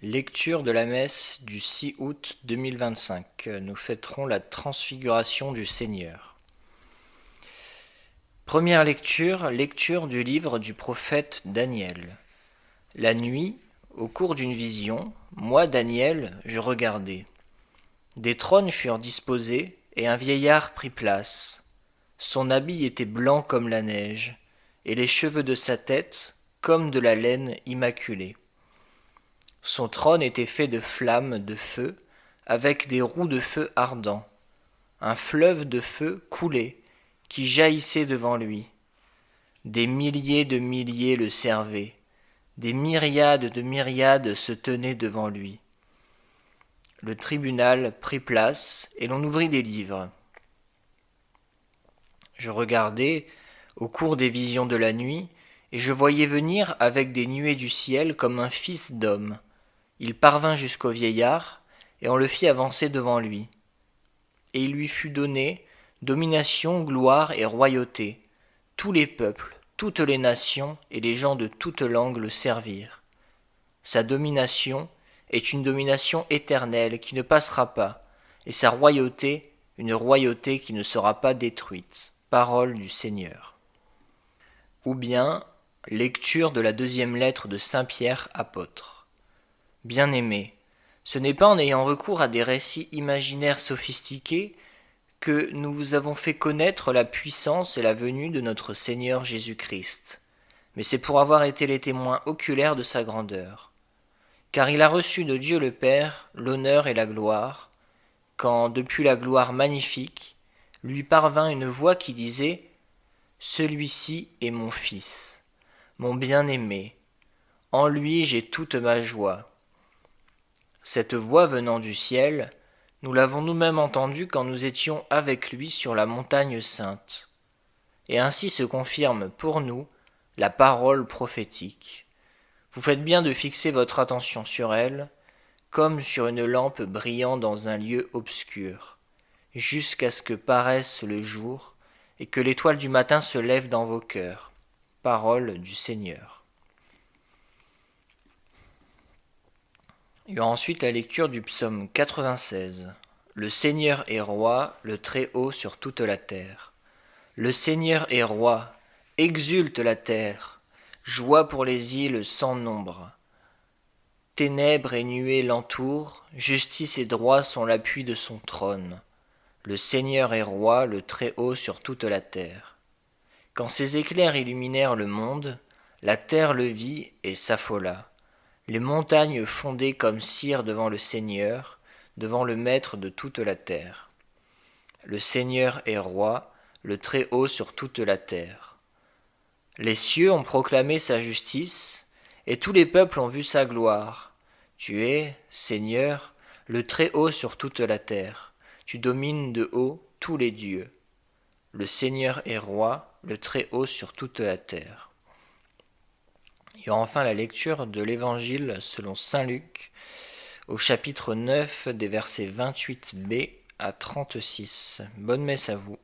Lecture de la messe du 6 août 2025. Nous fêterons la transfiguration du Seigneur. Première lecture, lecture du livre du prophète Daniel. La nuit, au cours d'une vision, moi, Daniel, je regardais. Des trônes furent disposés et un vieillard prit place. Son habit était blanc comme la neige, et les cheveux de sa tête comme de la laine immaculée. Son trône était fait de flammes de feu, avec des roues de feu ardents. Un fleuve de feu coulait, qui jaillissait devant lui. Des milliers de milliers le servaient, des myriades de myriades se tenaient devant lui. Le tribunal prit place, et l'on ouvrit des livres. Je regardais, au cours des visions de la nuit, et je voyais venir avec des nuées du ciel comme un fils d'homme. Il parvint jusqu'au vieillard, et on le fit avancer devant lui. Et il lui fut donné domination, gloire et royauté. Tous les peuples, toutes les nations et les gens de toutes langues le servirent. Sa domination est une domination éternelle qui ne passera pas, et sa royauté, une royauté qui ne sera pas détruite. Parole du Seigneur. Ou bien, lecture de la deuxième lettre de Saint Pierre apôtre. Bien-aimés, ce n'est pas en ayant recours à des récits imaginaires sophistiqués que nous vous avons fait connaître la puissance et la venue de notre Seigneur Jésus-Christ, mais c'est pour avoir été les témoins oculaires de sa grandeur. Car il a reçu de Dieu le Père l'honneur et la gloire, quand, depuis la gloire magnifique, lui parvint une voix qui disait « Celui-ci est mon Fils, mon bien-aimé, en lui j'ai toute ma joie. » Cette voix venant du ciel, nous l'avons nous-mêmes entendue quand nous étions avec lui sur la montagne sainte. Et ainsi se confirme pour nous la parole prophétique. Vous faites bien de fixer votre attention sur elle, comme sur une lampe brillant dans un lieu obscur, jusqu'à ce que paraisse le jour et que l'étoile du matin se lève dans vos cœurs. Parole du Seigneur. Il y aura ensuite la lecture du psaume 96. Le Seigneur est roi, le Très-Haut sur toute la terre. Le Seigneur est roi, exulte la terre, joie pour les îles sans nombre. Ténèbres et nuées l'entourent, justice et droit sont l'appui de son trône. Le Seigneur est roi, le Très-Haut sur toute la terre. Quand ses éclairs illuminèrent le monde, la terre le vit et s'affola. Les montagnes fondaient comme cire devant le Seigneur, devant le Maître de toute la terre. Le Seigneur est roi, le Très-Haut sur toute la terre. Les cieux ont proclamé sa justice, et tous les peuples ont vu sa gloire. Tu es, Seigneur, le Très-Haut sur toute la terre. Tu domines de haut tous les dieux. Le Seigneur est roi, le Très-Haut sur toute la terre. Il y aura enfin la lecture de l'Évangile selon saint Luc, au chapitre 9, des versets 28b à 36. Bonne messe à vous.